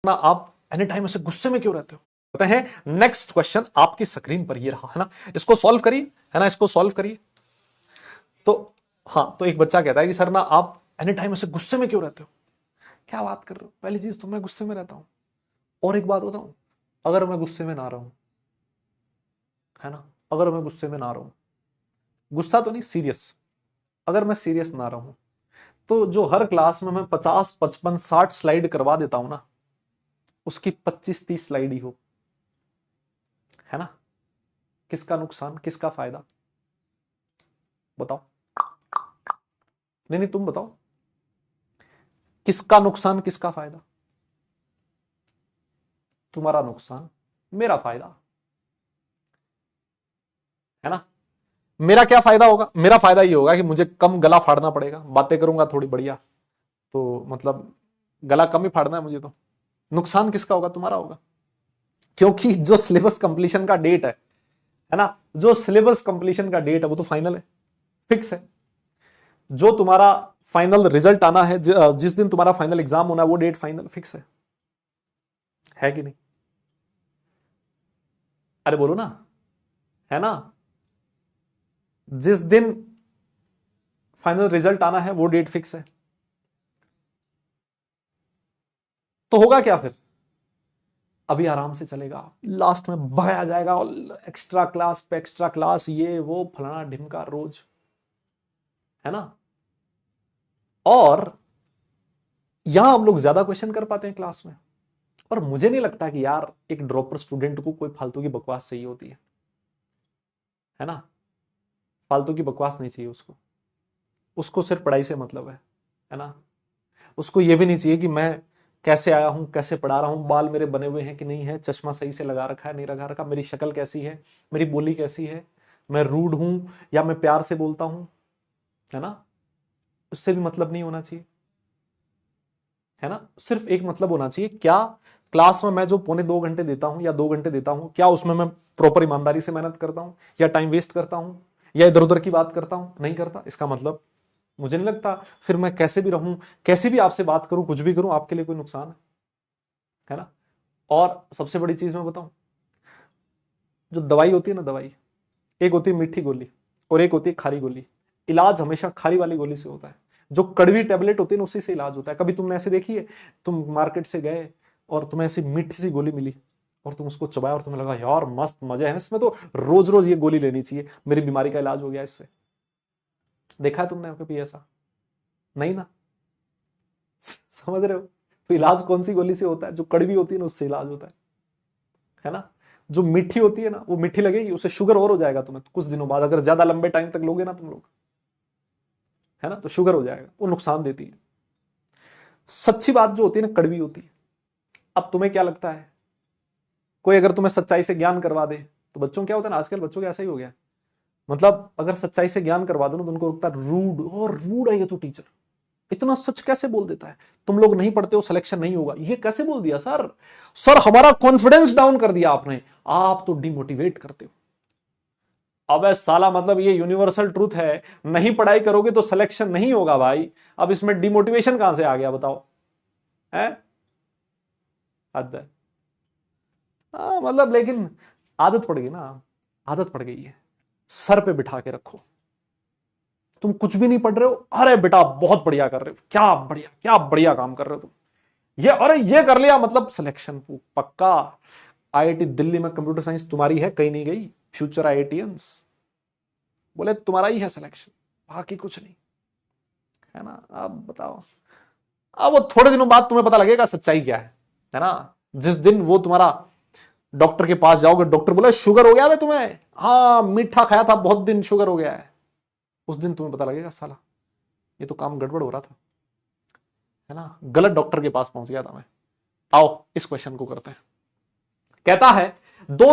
ना आप any time ऐसे गुस्से में क्यों रहते हो? कहते हैं नेक्स्ट क्वेश्चन आपकी स्क्रीन पर ये रहा है ना, इसको सॉल्व करिए, है ना, इसको सॉल्व करिए। तो हाँ, तो एक बच्चा कहता है कि सर ना आप एनी टाइम ऐसे गुस्से में क्यों रहते हो? क्या बात कर रहे हो, पहली चीज तो मैं गुस्से में रहता हूं, और एक बात बताऊं, अगर मैं गुस्से में ना रहूं, है ना, अगर मैं गुस्से में ना रहूं, गुस्सा तो नहीं, सीरियस, अगर मैं सीरियस ना रहूं, तो जो हर क्लास में मैं 50 55 60 स्लाइड करवा देता हूं ना, उसकी 25 30 स्लाइड ही हो, है ना, किसका नुकसान किसका फायदा? बताओ, नहीं नहीं तुम बताओ, किसका नुकसान किसका फायदा? तुम्हारा नुकसान, मेरा फायदा, है ना। मेरा क्या फायदा होगा? मेरा फायदा ये होगा कि मुझे कम गला फाड़ना पड़ेगा, बातें करूंगा थोड़ी बढ़िया, तो मतलब गला कम ही फाड़ना है मुझे। तो नुकसान किसका होगा? तुम्हारा होगा, क्योंकि जो सिलेबस कंप्लीशन का डेट है ना, जो सिलेबस कंप्लीशन का डेट है वो तो फाइनल है, फिक्स है। जो तुम्हारा फाइनल रिजल्ट आना है, जिस दिन तुम्हारा फाइनल एग्जाम होना है, वो डेट फाइनल फिक्स है कि नहीं? अरे बोलो ना, है ना, जिस दिन फाइनल रिजल्ट आना है वो डेट फिक्स है। तो होगा क्या फिर? अभी आराम से चलेगा, लास्ट में भगाया जाएगा, और एक्स्ट्रा क्लास पे एक्स्ट्रा क्लास, ये वो फलाना ढिमका रोज, है ना। और यहां हम लोग ज्यादा क्वेश्चन कर पाते हैं क्लास में, और मुझे नहीं लगता कि यार एक ड्रॉपर स्टूडेंट को कोई फालतू की बकवास चाहिए होती है ना, फालतू की बकवास नहीं चाहिए उसको, उसको सिर्फ पढ़ाई से मतलब है ना। उसको ये भी नहीं चाहिए कि मैं कैसे आया हूं, कैसे पढ़ा रहा हूं, बाल मेरे बने हुए हैं कि नहीं है, चश्मा सही से लगा रखा है नहीं लगा रखा, मेरी शक्ल कैसी है, मेरी बोली कैसी है, मैं रूड हूं या मैं प्यार से बोलता हूं, है ना। उससे भी मतलब नहीं होना चाहिए, है ना। सिर्फ एक मतलब होना चाहिए, क्या क्लास में मैं जो पौने 2 घंटे देता हूं या 2 घंटे देता हूं, क्या उसमें मैं प्रॉपर ईमानदारी से मेहनत करता हूं, या टाइम वेस्ट करता हूं, या इधर उधर की बात करता हूं? नहीं करता, इसका मतलब मुझे नहीं लगता फिर मैं कैसे भी रहूं, कैसे भी आपसे बात करूं, कुछ भी करूं, आपके लिए कोई नुकसान है ना। और सबसे बड़ी चीज मैं बताऊं, जो दवाई होती है ना, दवाई एक होती है मीठी गोली और एक होती है खारी गोली। इलाज हमेशा खारी वाली गोली से होता है, जो कड़वी टेबलेट होती है ना उसी से इलाज होता है। कभी तुमने ऐसे देखी है, तुम मार्केट से गए और तुम्हें ऐसी मीठी सी गोली मिली और तुम उसको चबाया और तुम्हें लगा यार मस्त मजे हैं इसमें, तो रोज रोज ये गोली लेनी चाहिए, मेरी बीमारी का इलाज हो गया इससे? देखा है तुमने कभी ऐसा? नहीं ना। समझ रहे हो? तो इलाज कौन सी गोली से होता है? जो कड़वी होती है ना उससे इलाज होता है ना। जो मीठी होती है ना, वो मीठी लगेगी, उससे शुगर और हो जाएगा तुम्हें कुछ दिनों बाद, अगर ज्यादा लंबे टाइम तक लोगे ना तुम लोग, है ना, तो शुगर हो जाएगा, वो नुकसान देती है। सच्ची बात जो होती है ना, कड़वी होती है। अब तुम्हें क्या लगता है, कोई अगर तुम्हें सच्चाई से ज्ञान करवा दे, तो बच्चों क्या होता है ना, आजकल बच्चों का ऐसा ही हो गया, मतलब अगर सच्चाई से ज्ञान करवा दो ना तो उनको लगता है रूड, और रूड है ये तो टीचर, इतना सच कैसे बोल देता है, तुम लोग नहीं पढ़ते हो, सिलेक्शन नहीं होगा, ये कैसे बोल दिया सर? सर हमारा कॉन्फिडेंस डाउन कर दिया आपने, आप तो डिमोटिवेट करते हो। अबे साला, मतलब ये यूनिवर्सल ट्रूथ है, नहीं पढ़ाई करोगे तो सिलेक्शन नहीं होगा भाई। अब इसमें डिमोटिवेशन कहां से आ गया बताओ? है, हद है। मतलब लेकिन आदत पड़ गई ना, आदत पड़ गई है। सर पे बिठा के रखो, तुम कुछ भी नहीं पढ़ रहे हो, अरे बेटा बहुत बढ़िया कर रहे हो, क्या बढ़िया काम कर रहे हो तुम, ये अरे ये कर लिया मतलब सिलेक्शन पक्का। आईआईटी दिल्ली में कंप्यूटर साइंस तुम्हारी है, कहीं नहीं गई, फ्यूचर आईआईटीएंस बोले तुम्हारा ही है सिलेक्शन, बाकी कुछ नहीं, है ना। अब बताओ, अब वो थोड़े दिनों बाद तुम्हें पता लगेगा सच्चाई क्या है ना। जिस दिन वो तुम्हारा डॉक्टर के पास जाओगे, डॉक्टर बोले शुगर हो गया है तुम्हें, हाँ मीठा खाया था बहुत दिन, शुगर हो गया है, उस दिन तुम्हें पता लगेगा साला ये तो काम गड़बड़ हो रहा था, है ना, गलत डॉक्टर के पास पहुंच गया था मैं। आओ इस क्वेश्चन को करते हैं। कहता है दो